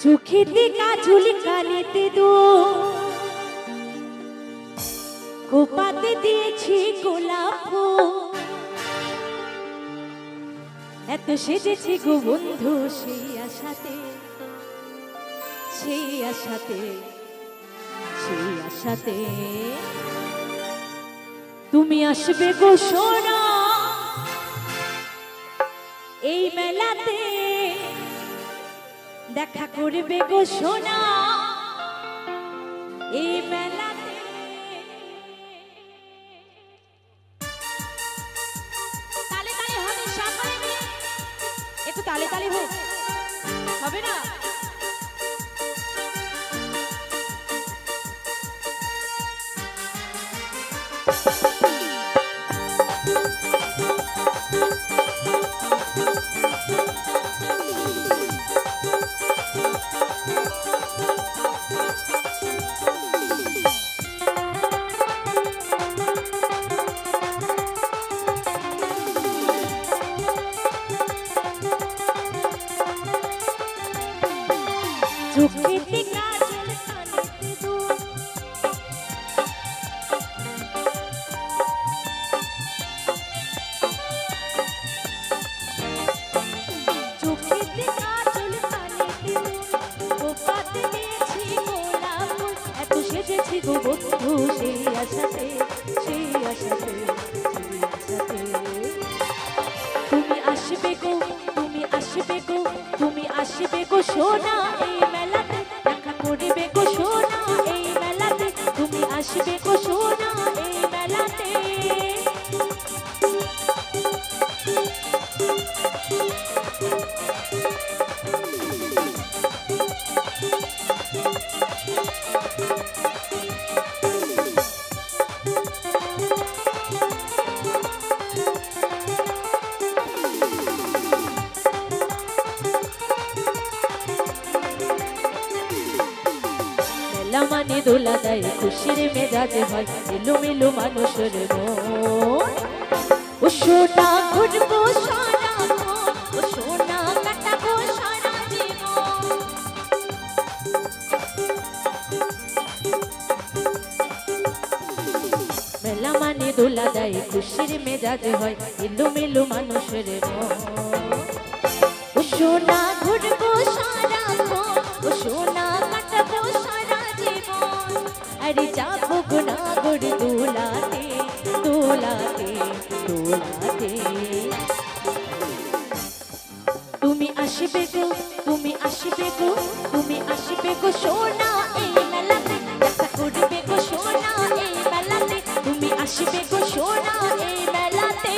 চোখেতে কাজল কানেতে দো কোপাতে দিয়েছি গোলাপ ফুল এত সেজেছি গো বন্ধু সেই আশাতে সেই আশাতে সেই আশাতে তুমি আসবে গো সোনা এই মেলাতে দেখা করবে গো সোনা এই মেলাতে তালে তালে হবে সকলে মিলে একটু তালে তালে হোক হবে না চোখেতে কাজল কানেতে দো চোখেতে কাজল কানেতে দো কোপাতে দিয়েছি গোলাপ ফুল এত সেজেছি গো বন্ধু সেই আশাতে সেই আশাতে সেই আশাতে তুমি আসবে গো তুমি আসবে গো তুমি আসবে গো সোনা এই মেলাতে দেখা করবে গো সোনা এই মেলাতে তুমি আসবে গো সোনা এই মেলাতে মানে দোলা দেয় খুশির মেজাজে হয় এলোমেলো মানুষের মন ও সোনা ঘুরবো সারা ও সোনা কাটাবো সারা জীবন মেলা মানে দোলা দেয় খুশির মেজাজে হয় এলোমেলো মানুষের মন ও সোনা ঘুরবো সারা ও সোনা কাটাবো সারা अरे जाबो गुनागुर दोलाते दोलाते दोलाते तुमी आसबे गो तुमी आसबे गो तुमी आसबे गो सोना এই মেলাতে দেখা করবে গো সোনা এই মেলাতে তুমি আসবে গো সোনা এই মেলাতে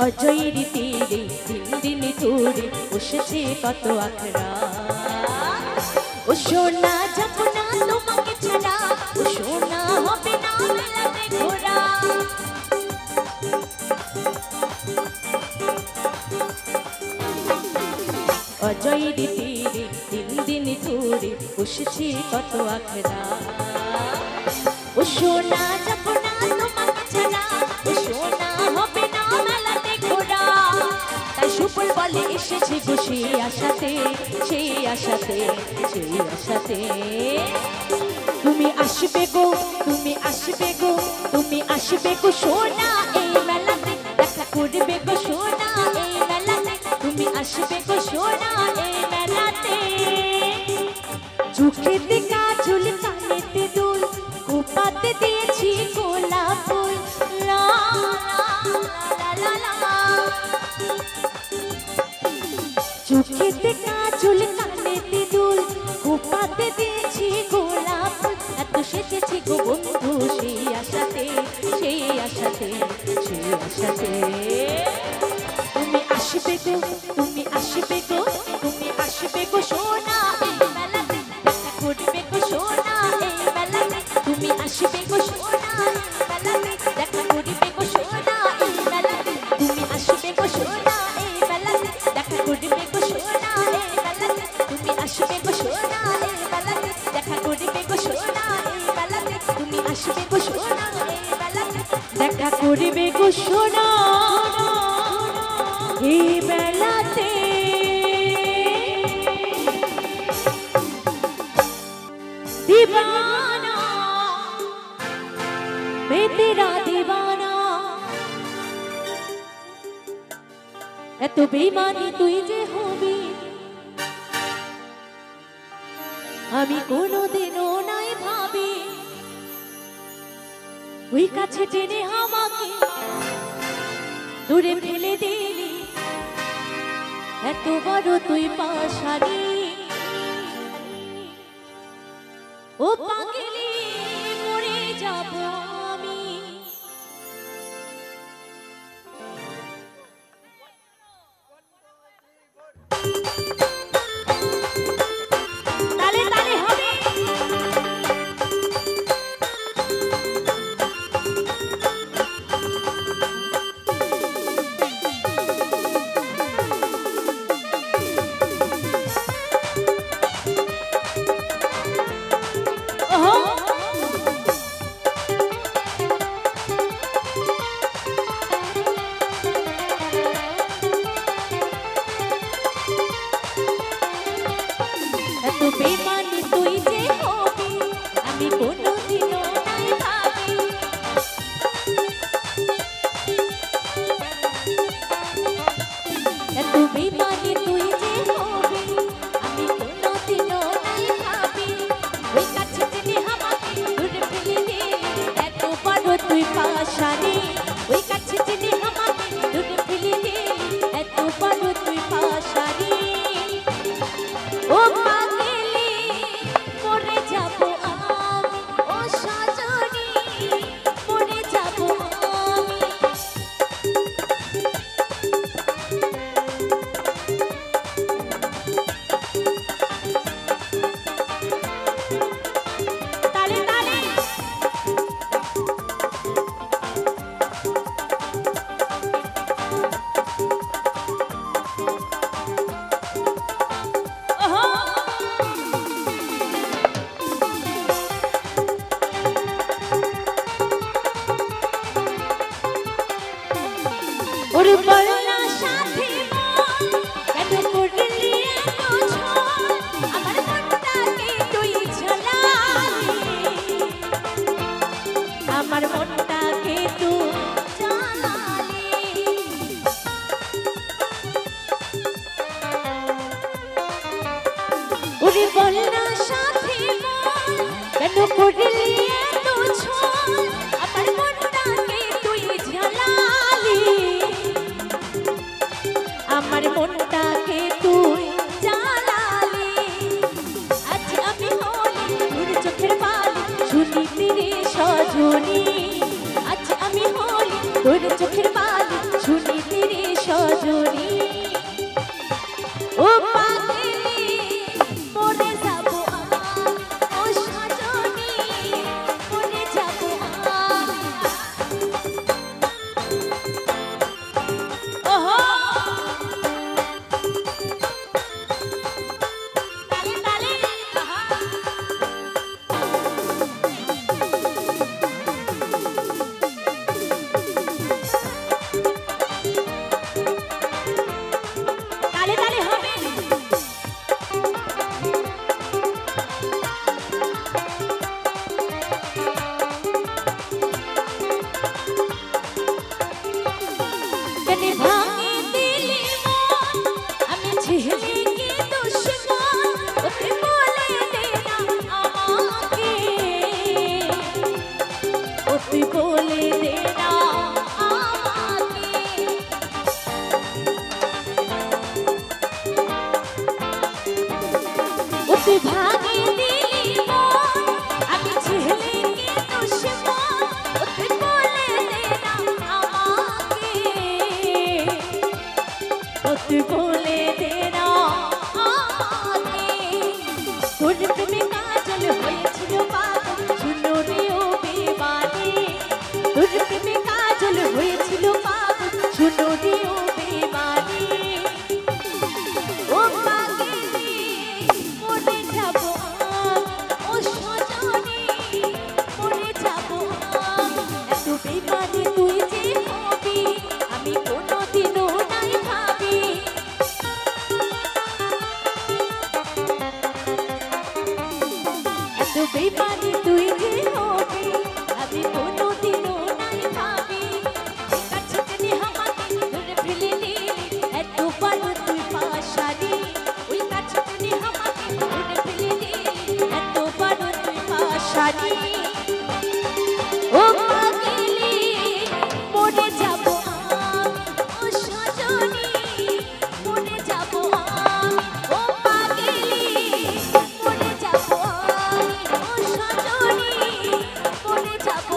অজয়ের তীরে দিন দিন তোরে বসেছে কত আখড়া ও সোনা যাব না তোমাকে ছাড়া ও সোনা হবে না মেলাতে ঘোরা অজয়ের তীরে দিন দিন তোরে বসেছে কত আখড়া ও সোনা যাব না তোমাকে ছাড়া ও সোনা হবে না সুপুল বলে এসেছি গো সেই আশাতে সেই আশাতে সেই আশাতে তুমি আসবে গো তুমি আসবে গো তুমি আসবে গো সোনা এই মেলাতে দেখা করবে গো সোনা এই মেলাতে তুমি আসবে গো সোনা এই মেলাতে চোখেতে কাজল কানেতে দুল কোপাতে দিয়েছি গোলাপ ফুল লা লা লা লা চোখেতে কাজল কানেতে দুল কোপাতে দিয়েছি গোলাপ ফুল এত সেজেছি গো বন্ধু সেই আশাতে সেই আশাতে সেই আশাতে তুমি আসবে গো তুমি আসবে আসবে গো তুমি আসবে গো সোনা এই মেলাতে দেখা করবে গো সোনা এই মেলাতে তুমি আসবে গো সোনা এই মেলাতে দেখা করবে গো সোনা এই মেলাতে তুমি আসবে গো সোনা এই মেলাতে দেখা করবে গো সোনা এই মেলাতে তুমি আসবে গো সোনা এই মেলাতে দেখা করবে গো সোনা এই মেলাতে তুমি আসবে গো সোনা এই মেলাতে দেখা করবে গো সোনা এই বেলাতে दीवाना मैं तेरा दीवाना এত বেমানি তুই যে হবি আমি কোনোদিনও নাই ভাবি ওই কাছে টেনে আমাকে দূরে ফেলে দিলি এত বড় তুই পাশানি ও পাগলি মরে যাব আমি তালে তালে হবে এত বেমানি তুই যে হবি আমি কোনোদিনও নাই ভাবি এত বেমানি তুই যে হবি আমি কোনোদিনও নাই ভাবি ওই কাছে টেনে আমাকে দূরে ফেলে দিলি এত বড় তুই পাশানি ওই কাছে টেনে আমাকে দূরে ফেলে দিলি এত বড় তুই পাশানি ও পাগলি মরে যাব আমি ও সাজনি মরে যাব আমি তালে তালে ওরে বলনা সাথী কেন করলি এত ঝড় আমার মনটাকে তুই ঝালালি আমার মনটাকে তুই জ্বালালি ওরে বলনা সাথী কেন করলি এত ঝড় আমার মনটাকে তুই ঝালালি আমার মনটাকে তুই জ্বালালি আজ আমি হলি তোর চোখের বালি শুনি তেরে সজনি আজ আমি হলি তোর চোখের বালি শুনি তেরে সজনি ও পাগলি মরে যাব আমি ও সজনি মরে যাব আমি ওহো তালে তালে তালে তালে হবে কেন ভাঙে দিলি মন আমি ছেলে কি দুশ্মন ওকে বলে দে না আমাকে ওকে বলে দে না আমাকে ওকে ভাঙে দিলি মন আমি ছেলে কি দুশ্মন ওকে বলে দে না আমাকে ওকে বলে দে বেমানি তুই যে হবি আমি কোনোদিনও নাই ভাবি কাছে টেনে আমাকে ধরে ফেলে নিলি এত বড় তুই পাশানি ওই কাছে টেনে আমাকে ধরে ফেলে নিলি এত বড় তুই পাশানি ও পাগলি মরে যাব আমি ও সজনী মরে যাব আমি ও পাগলি মরে যাব আমি ও সজনী মরে যাব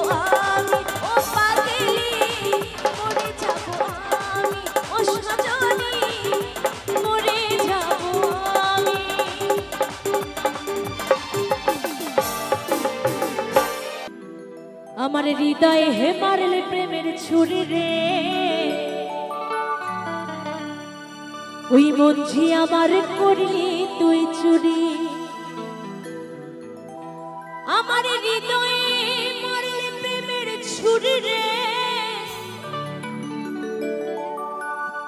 আমি ও পাগলি মরে যাব আমি ও সজনী মরে যাব আমি আমার হৃদয়ে হে মারলে প্রেমের ছুরি রে ওই মঞ্জি আমার করলি তুই চুরি আমার হৃদয়ে মারলে প্রেমের ছুরি রে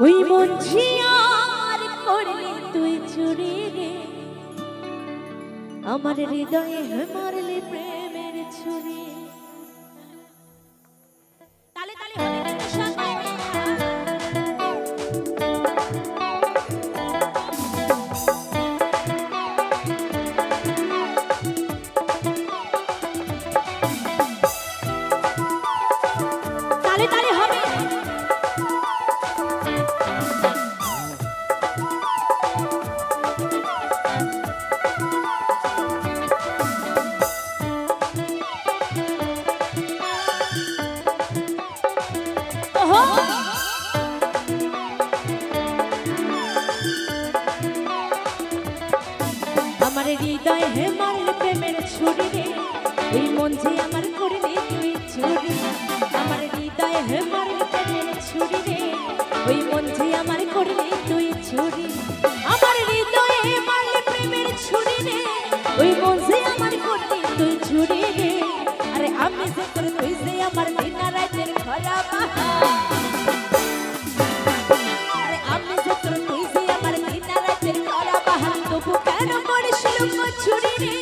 ওই মঞ্জি আমার করলি তুই চুরি রে আমার হৃদয়ে হে মারলে প্রেমের ছুরি তালে তালে হবে না সবাই তালে তালে হবে ওহো আমার হৃদয় হে মারলে প্রেমের ছুরি রে ওই মন যে আমার করলি তুই চুরি আমার হৃদয় হে মারলে প্রেমের ছুরি রে ওই মন যে আমার করলি তুই চুরি আমার হৃদয়ে মারলে প্রেমের ছুরি রে ওই মন যে আমার করলি তুই চুরি রে আরে আমি যে তোর তুই যে আমার দিন রাতের খরা বাহা আরে আমি যে তোর তুই যে আমার দিন রাতের খরা বাহা তবু কেন মরিস লোক ছুরি রে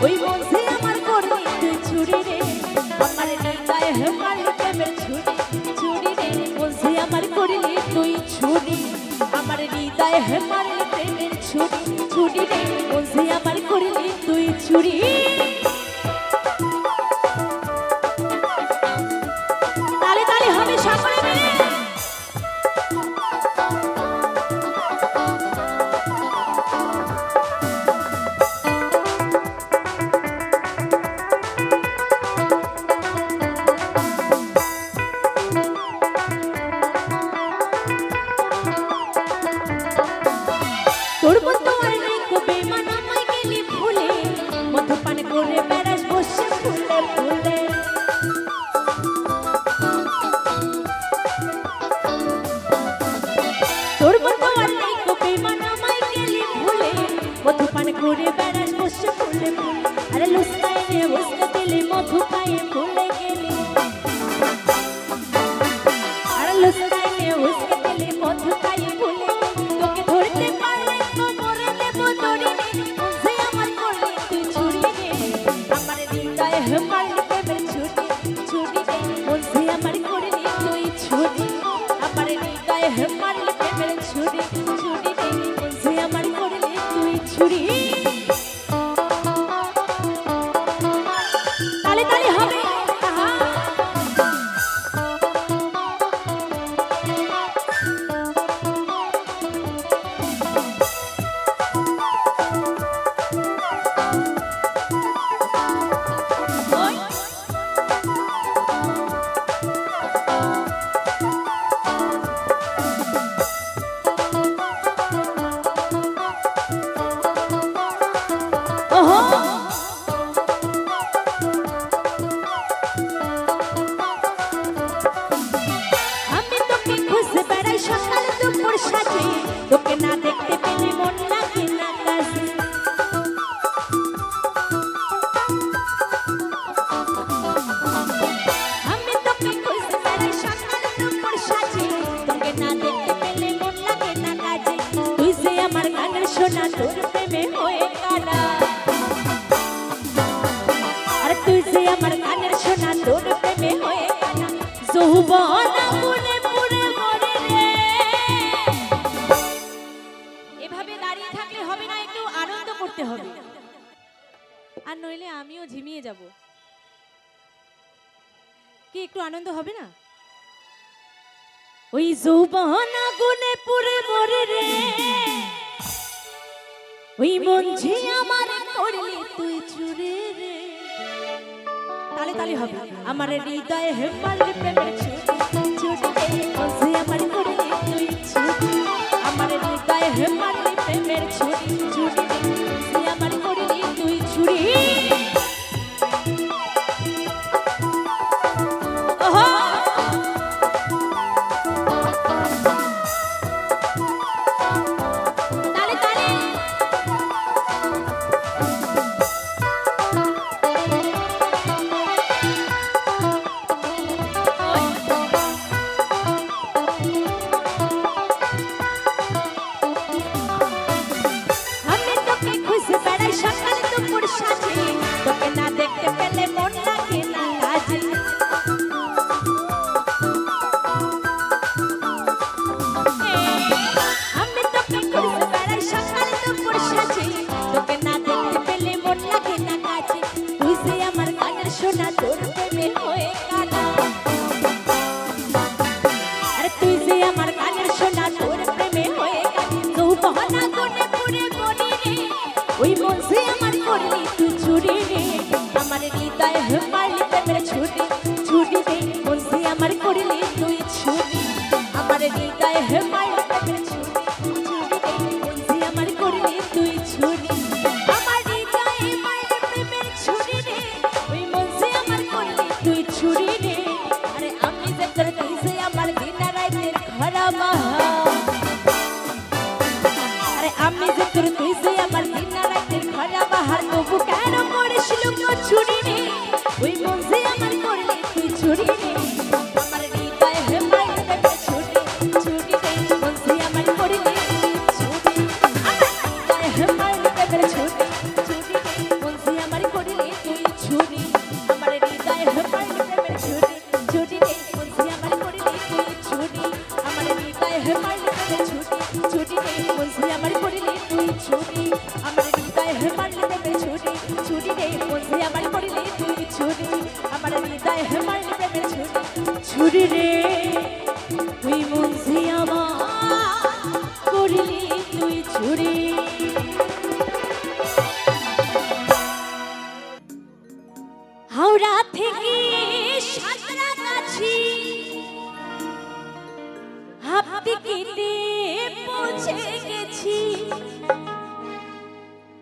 ওই মন যে আমার করলি তুই চুরি রে আমার হৃদয়ে হে মারলে প্রেমের ছুরি চুরি রে মন যে আমার করলি তুই ছুরি আমার হৃদয়ে হে মারলে প্রেমের ছুরি ছুরি রে মন যে আমার করলি তুই চুরি তালে তালে হবে সকলে মিলে তোর মতো আর নাই কো বেমান আমায় গেলি ভুলে মধুপান করে বেড়াস বসে ফুলে ফুলে তোর মতো আর নাই কো বেমান আমায় গেলি ভুলে মধুপান করে বেড়াস বসে ফুলে ফুলে আরে লুস্কায় রে উস্কা দিলে মধু পায়ে ফুলে গেলি আরে লুস্কায় রে উস্কা দিলে মধু পায়ে ফুলে তোকে ধরতে পারলে তো মরে দেব দড়ি রে যে আমার করলি তুই ছুরি রে আমার হৃদয়ে হে মারলি প্রেমের ছুরি ছুরি রে যে আমার করলি তুই ছুরি আমার হৃদয়ে হে মারলি প্রেমের ছুরি ছুরি রে যে আমার করলি তুই ছুরি তালে তালে হবে আহা ওই ওহো আমি তোকে খুঁজে বেড়াই সকাল দুপুর সাজে তোকে না দেখতে পেলে মন লাগে না কাজে আমি তোকে খুঁজে বেড়াই সকাল দুপুর সাজে তোকে না দেখতে পেলে মন লাগে না কাজে তুই যে আমার গানের শোনা তোর প্রেমে হয়ে কানা যৌবন আগুনে পুড়ে মরে রে। এভাবে দাঁড়িয়ে থাকলে হবে না, একটু আনন্দ করতে হবে, আর নইলে আমিও ঝিমিয়ে যাব। কি একটু আনন্দ হবে না? ওই যৌবন আগুনে পুড়ে মরে রে, ওই মন যে আমার করলি তুই চুরি রে। তালে তালে হবে। আমার হৃদয়ে হে মারলি প্রেমের ছুটি রে, মন যে আমার করলি তুই চুরি। আমার হৃদয়ে হে মারলি প্রেমের ছুটি রে, মন যে আমার করলি তুই চুরি। ওহো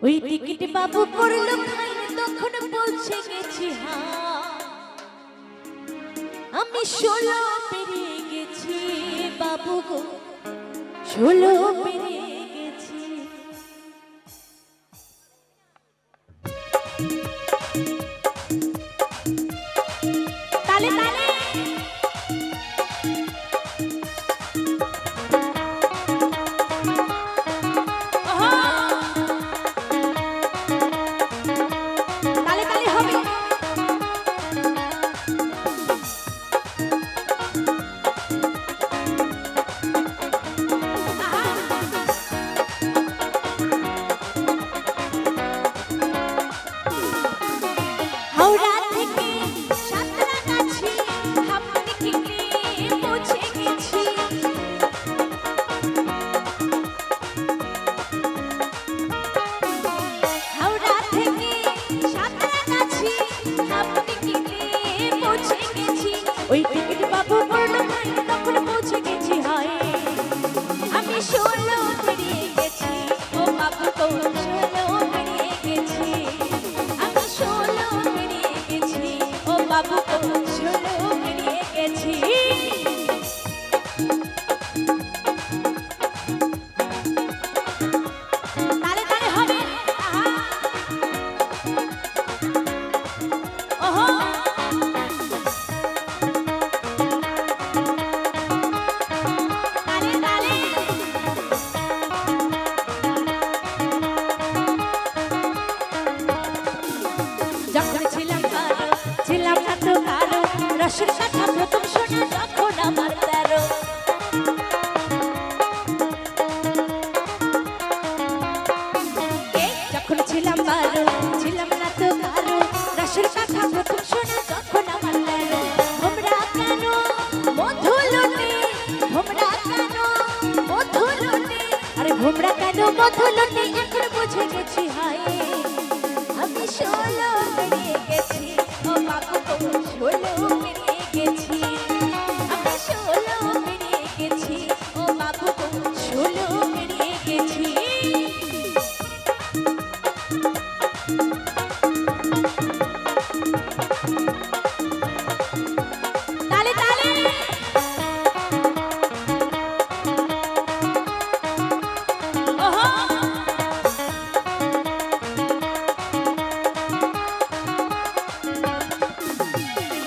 ওই টিকিট বাবু করলো খাই তখন পৌঁছে গেছি। আমি 16 পেরিয়ে গেছি বাবু গো, 16 পেরিয়ে গেছি। তালে তালে ওই টিকিট বাবু করলো খাই তখন পৌঁছে গেছি। হয় আমি 16 পেরিয়ে গেছি ও বাবু তো 16 পেরিয়ে গেছি। আমি 16 পেরিয়ে গেছি ও বাবু তো 16 পেরিয়ে গেছি। তালে তালে হবে। ওহো মধুলটি এখন বুঝে গেছি হায় আমি 16 পেরিয়ে গেছি ও বাবু গো 16 পেরিয়ে গেছি আমি 16 পেরিয়ে গেছি ও বাবু গো 16 পেরিয়ে গেছি তালে তালে ওহো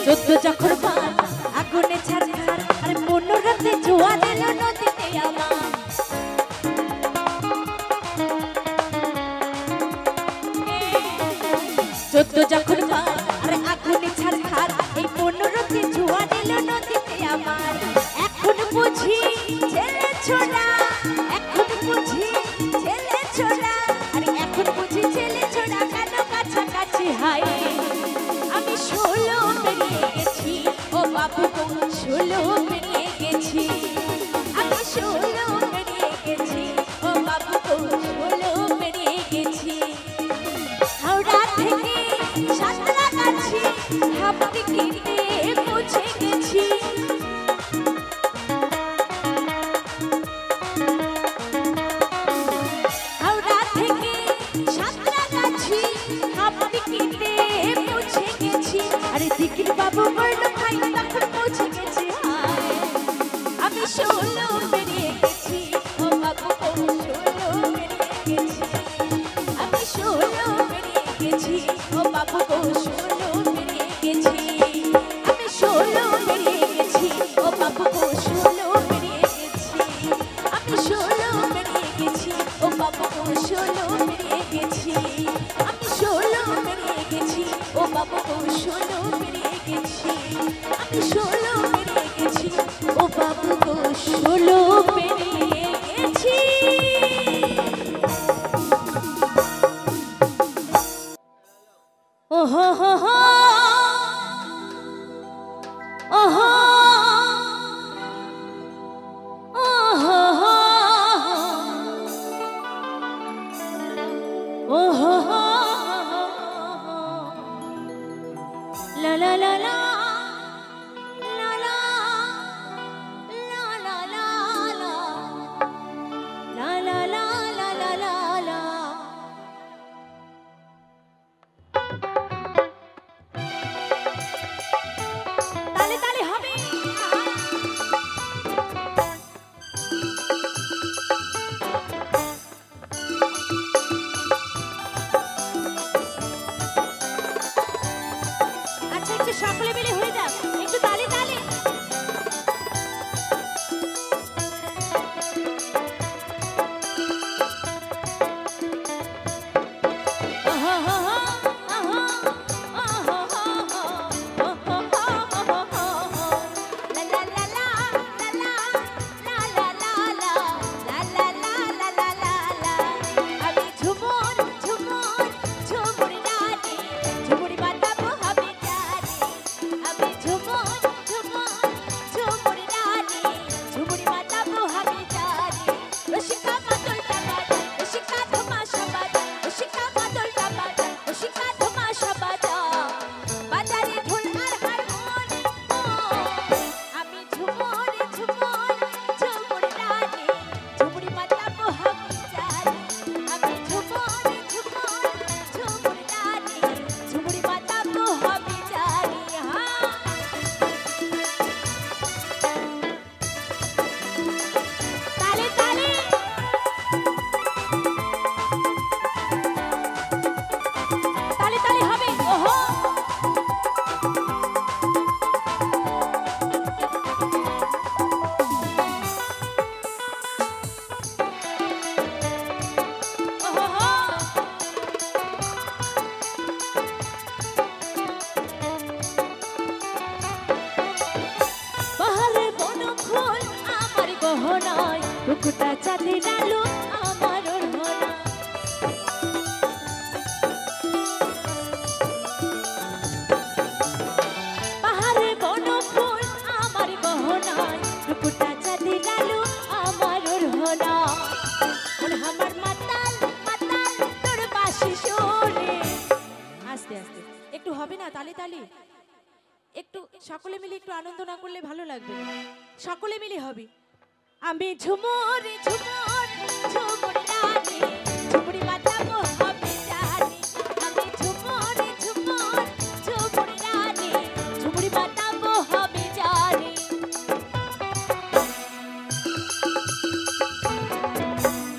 14 যখন পার আগুনে ছাড়ছাড় আর 15 রাতে জোয়ার এলো নদীতে আমার 14 যখন পার আর আগুনে ছাড়ছাড় এই 15 রাতে জোয়ার এলো নদীতে আমার এখন বুঝি ছেলে ছোড়া এখন বুঝি ছেলে ছোড়া আরে এখন বুঝি ছেলে ছোড়া কেন কাছাকাছি হায় আমি 16 পেরিয়ে গেছি ও বাবু গো 16 পেরিয়ে গেছি আমি 16 পেরিয়ে গেছি ও বাবু গো 16 পেরিয়ে গেছি হাওড়া থেকে সাঁতরাগাছি হাবড়ি কেটে পৌঁছে গেছি হাওড়া থেকে সাঁতরাগাছি হাবড়ি কেটে পৌঁছে গেছি আরে দিকির বাবু বলল ভাই তখন পৌঁছে গেছি হায় আমি 16 পেরিয়ে গেছি ও বাবু গো 16 পেরিয়ে গেছি আমি 16 পেরিয়ে গেছি ও বাবু গো 16 পেরিয়ে গেছি আমি 16 পেরিয়ে গেছি ও বাবু গো 16 পেরিয়ে গেছি আমি 16 পেরিয়ে গেছি ও বাবু গো 16 পেরিয়ে গেছি আমি 16 পেরিয়ে গেছি ও বাবু গো 16 পেরিয়ে গেছি আমি 16 পেরিয়ে গেছি ও বাবু গো 16 পেরিয়ে গেছি ওহো হো হো ওহো ওহো হো ওহো হো লা লা লা লা লা লা লা লা লা লা লা লা লা লা লা তালে তালে একটু সকলে মিলে একটু আনন্দ না করলে ভালো লাগবে সকলে মিলে হবে আমি ঝুমুর ঝুমুর ঝুমুর রানী ঝুমুরি বাজাবো হবে জানি আমি ঝুমুর ঝুমুর ঝুমুর রানী ঝুমুরি বাজাবো হবে জানি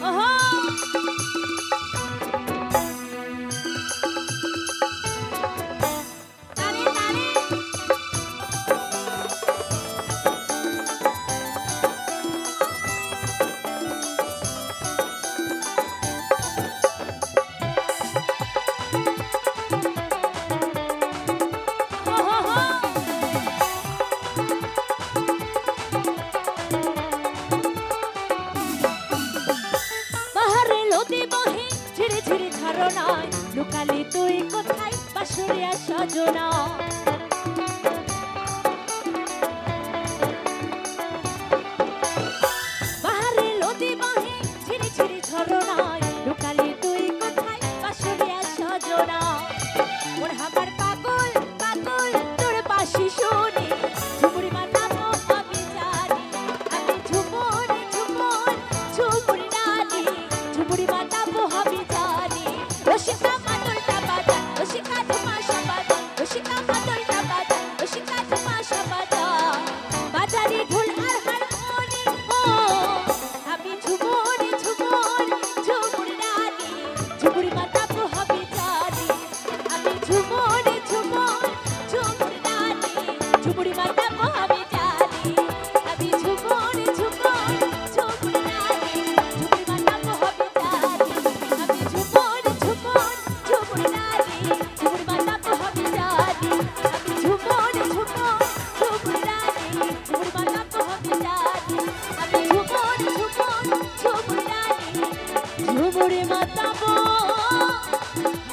ওহো লুকালি তুই কোথায় বাসুরিয়া সজনা বাহারে নদী বহে ঝিরি ঝিরি ঝরনায় লুকালি তুই কোথায় বাসুরিয়া সজনা ওর হামার পাগল পাগল তোর বাঁশি শুনি ঝুমুরি বাজাবো আমি জানি আমি ঝুমুর ঝুমুর ঝুমুর রানী ঝুমুরি বাজাবো আমি জানি রসিকা মাদলটা বাজা রসিকা ধুমাশা বাজা রসিকা মাদলটা বাজা রসিকা ধুমাশা বাজা বাজারে ঢোল আর হারমোনি ও আমি ঝুমুর ঝুমুর ঝুমুর রানী ঝুমুরি বাজাবো হবে জানি আমি ঝুমুর ঝুমুর ঝুমুর রানী ঝুমুরি বাজাবো হবে জানি আমি ঝুমুর ঝুমুর ঝুমুর রানী ঝুমুরি বাজাবো হবে জানি আমি ঝুমুর ঝুমুর ঝুমুর রানী ঝুমুরি বাজাবো হবে জানি আমি ঝুমুর ঝুমুর ঝুমুর রানী ঝুমুরি বাজাবো হবে জানি আমি ঝুমুর ঝুমুর ঝুমুর রানী ঝুমুরি বাজাবো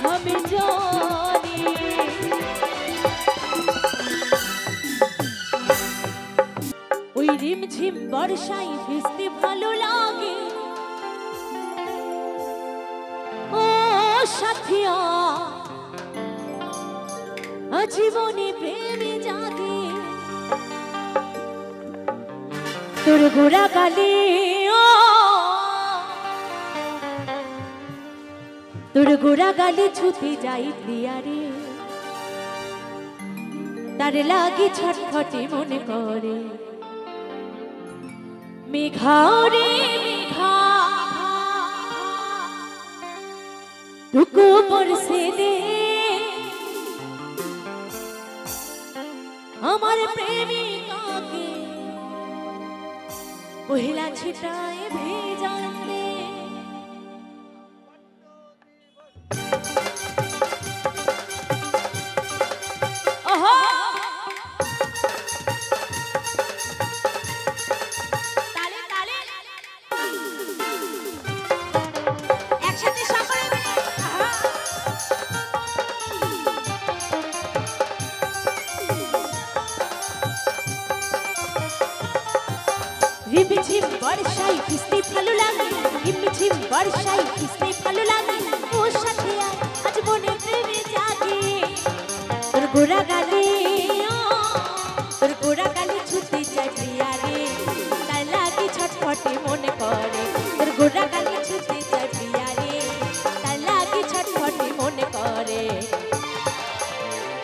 হবে জানি ওই রিমঝিম বর্ষায় ভিজতে ভালো লাগে ও সাথিয়া জীবনে প্রেমে জাগে তোর গোড়া গালে ও তোর গোড়া গালে ছুতে যাই প্রিয়ারে তার লাগে ছটফটে মনে করে মেঘাও রে মেঘা টুকু বরসে দে আমার প্রেমিকাকে পহিলা ছিটায় ভেজাতে ওহো তালে তালে একসাথে সকলে মিলে রিমঝিম বর্ষায় ভিজতে ভালো লাগে রিমঝিম বর্ষায় ভিজতে ভালো লাগে ও সাথে আজ মনে প্রেমে জাগে তোর গোড়া গালে তোর গোড়া গালে ছুটে যায় প্রিয়ারে তার লাগে ছটফটে মনে করে তোর গোড়া গালে ছুটে যায় প্রিয়ারে তার লাগে ছটফটে মনে করে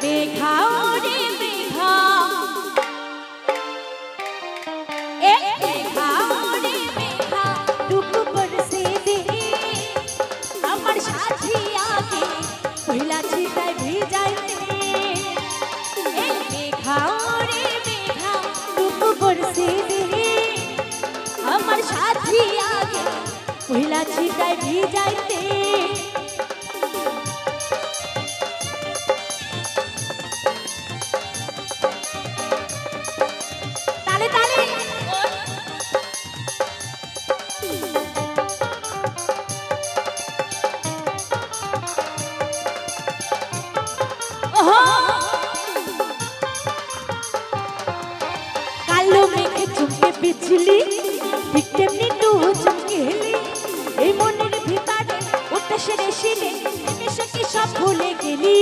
মেঘাও রে মেঘা আমার সাথী আগে পহিলা ছিটায় ভিজাইতে মেঘাও রে মেঘা টুকু বরসে দে আমার সাথী আগে পহিলা ছিটায় ভিজাইতে তালে তালে কালো মেঘে চুমকে বিজলি ঠিক তেমনি তু চুমকে হেলি এই মনের ভিতরে উঠে সেরে শিলে মিশে কি সব ভুলে গেলি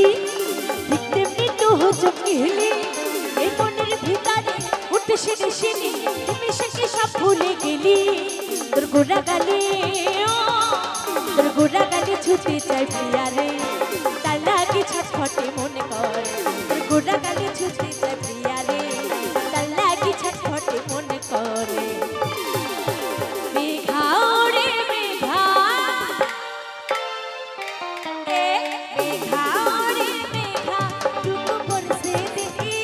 ঠিক তেমনি তো চমকিলি এই মনের ভিতরে উঠে সেরে সেরে তুমি সেকে সব ভুলে গেলি তোর গোড়া গালে তোর গোড়া গালে ছুটে চাই প্রিয়া রে তার লাগে ছটফটে মনে করে তোর গোড়া গালে ছুটে চাই প্রিয়া রে তার লাগে ছটফটে মনে করে মেঘা রে মেঘা মেঘা রে মেঘা টুকু বরসে দেখি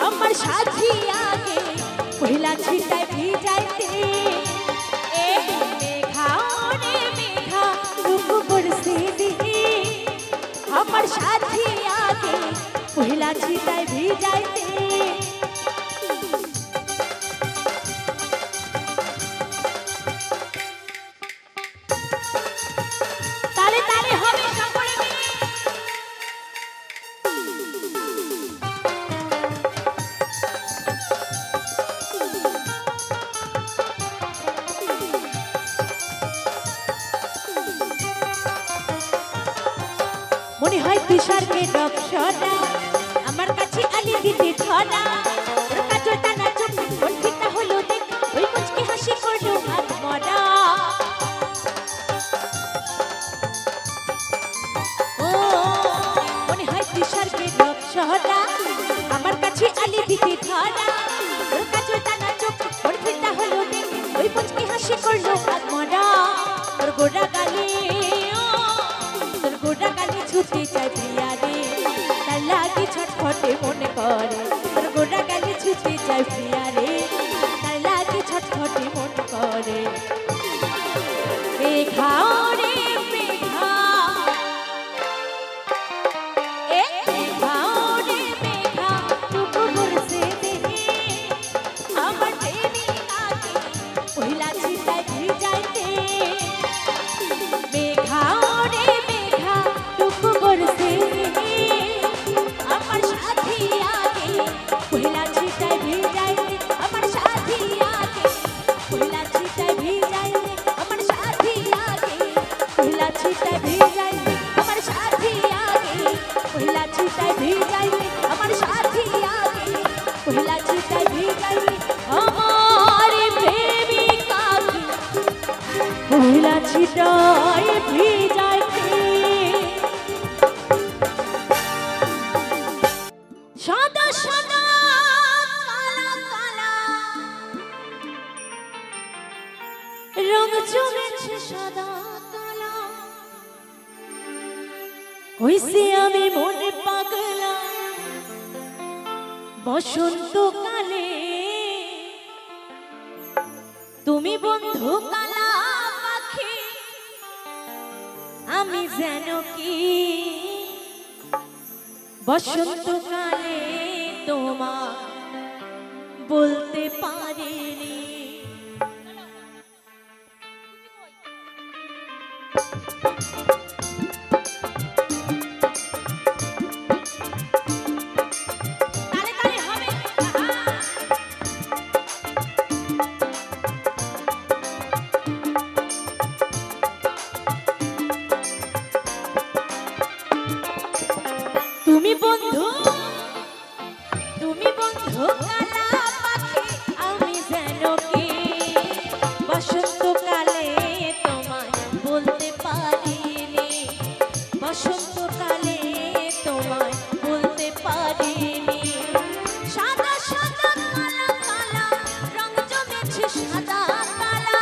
আমার সাথী আগে পহিলা ছিটায় ভিজাইতে মেঘা রে মেঘা টুকু বরসে দেখি আমার সাথী আগে পহিলা ছিটায় ভিজাইতে তালে তালে হবে সকলে মিলে মনে হয় তুষারকে ডকশটা আমার কাছে আলি দিতে ছড়া ওর কাজল টানা চোখ কণ্ঠিতা হলো দেখ ওই মুচকি হাসি করলো আত্মরা ও মনে হয় তুষারকে ডকশটা আমার কাছে আলি দিতে ছড়া ওর কাজল টানা চোখ কণ্ঠিতা হলো দেখ ওই মুচকি হাসি করলো আত্মরা ওর গোড়া গালে তোর গোড়া গালে ছুটে চাই প্রিয়া রে তার লাগে ছটফটে মনে করে তোর গোড়া গালে ছুটে চাই প্রিয়া রে তার লাগে ছটফটে মনে করে মেঘা রে মেঘা মেঘা রে মেঘা টুকু বরসে দেখি আমার প্রেমী আগে পহিলা ছিটায় ভিজাইতে মেঘা রে মেঘা টুকু বরসে দেখি আমার সাথী আগে পহিলা ছিটায় ভিজাইতে আমার সাথী আগে পহিলা ছিটায় ভিজাইতে আমার সাথী আগে পহিলা ছিটায় ভিজাইতে আমার সাথী আগে পহিলা ছিটায় ভিজাইতে আমার সাথী আগে পহিলা ছিটায় ভিজাইতে আমার প্রেমিকাকে পহিলা ছিটায় ভিজাইতে সাদা সাদা কালা কালা রং জমেছে সাদা কালা হইছে আমি মনে পাগলা বসন্তকালে তুমি বন্ধু কালা পাখি আমি যেন কি বসন্তকালে তোমার বলতে পারিনি তালে তালে হবে তুমি বন্ধু কালা পাখি আমি যেন কি বসন্তকালে তোমায় বলতে পারিনি বসন্তকালে তোমায় বলতে পারিনি সাদা সাদা কালা কালা রং জমেছে সাদা কালা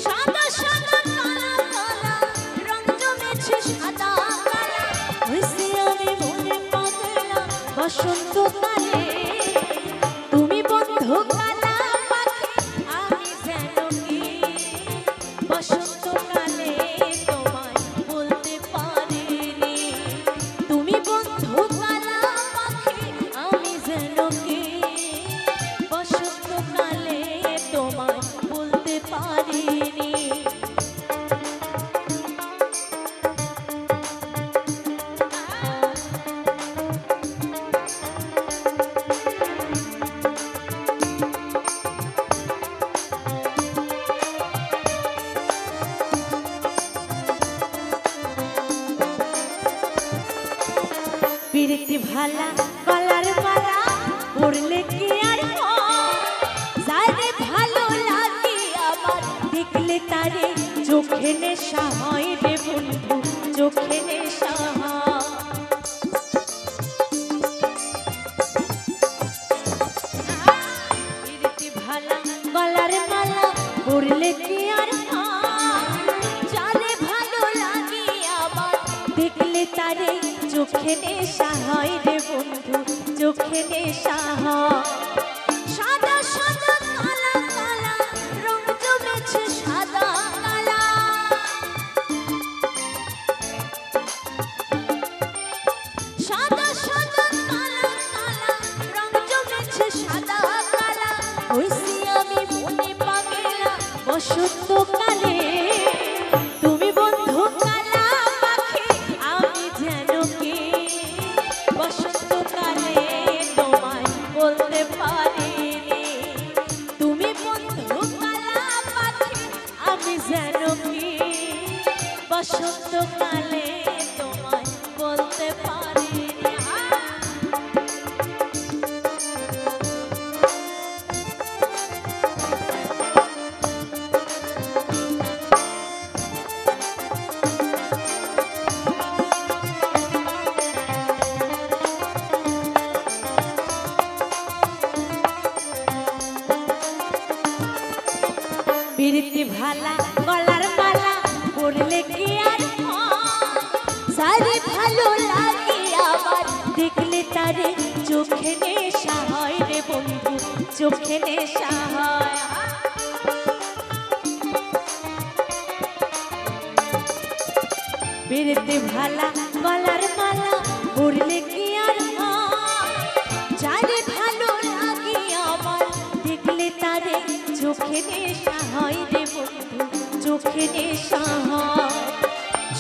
সাদা সাদা কালা কালা রং জমেছে সাদা কালা হইছে আমি মনে পাগলা বসন্তকালে তুমি বন্ধু কালা পাখি আমি যেন কি বসন্তকালে তোমায় বলতে পারিনি তুমি বন্ধু কালা পাখি আমি যেন কি বসন্তকালে তোমায় বলতে পারিনি বিরতি ভালা গলার মালা পড়লে কি আর যারে ভালো লাগে আমার দেখলে তারে চোখে নেশা হয় রে বন্ধু চোখে নেশা হয়। বিরতি ভালা গলার মালা পড়লে কি আর যারে ভালো লাগে আমার দেখলে তারে চোখে নেশা হয় রে বন্ধু চোখে নেশা হয়। সাদা সাদা কালা কালা রং জমেছে সাদা কালা সাদা সাদা কালা কালা রং জমেছে সাদা কালা হইছি আমি মনে পাগলা বসন্তকালে তুমি বন্ধু কালা পাখি আমি যেন কি বসন্তকালে তোমায় বলতে পারিনি তুমি বন্ধু কালা পাখি আমি যেন কি বসন্তকালে তোমায় বলতে পারিনি। বিরতি ভালা গলার মালা পড়লে কি আর যারে ভালো লাগে আমার দেখলে তারে চোখে নেশা হয় রে বন্ধু চোখে নেশা হয়। বিরতি ভালা গলার মালা পড়লে কি আর যারে ভালো লাগে আমার দেখলে তারে চোখে নেশা হয় রে বন্ধু চোখে নেশা হয়।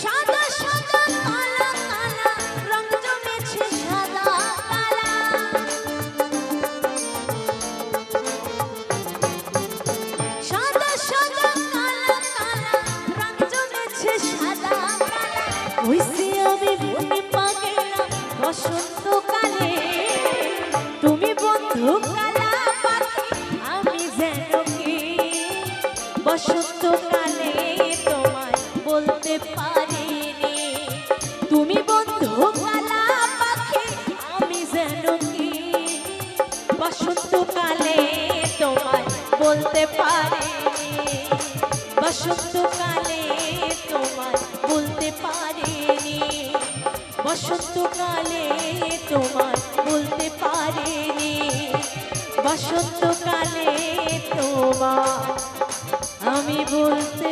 সাদা সাদা কালা কালা রং জমেছে সাদা কালা সাদা সাদা কালা কালা রং জমেছে সাদা কালা হইছি আমি মনে পাগলা বসন্তকালে তুমি বন্ধু কালা পাখি আমি যেন কি বসন্তকালে তোমায় বলতে পারিনি তুমি বন্ধু কালা পাখি আমি যেন কি বসন্তকালে তোমায় বলতে পারিনি বসন্তকালে তোমায় বলতে পারিনি বসন্তকালে তোমায় বলতে পারিনি বসন্তকালে তোমায় আমি বলতে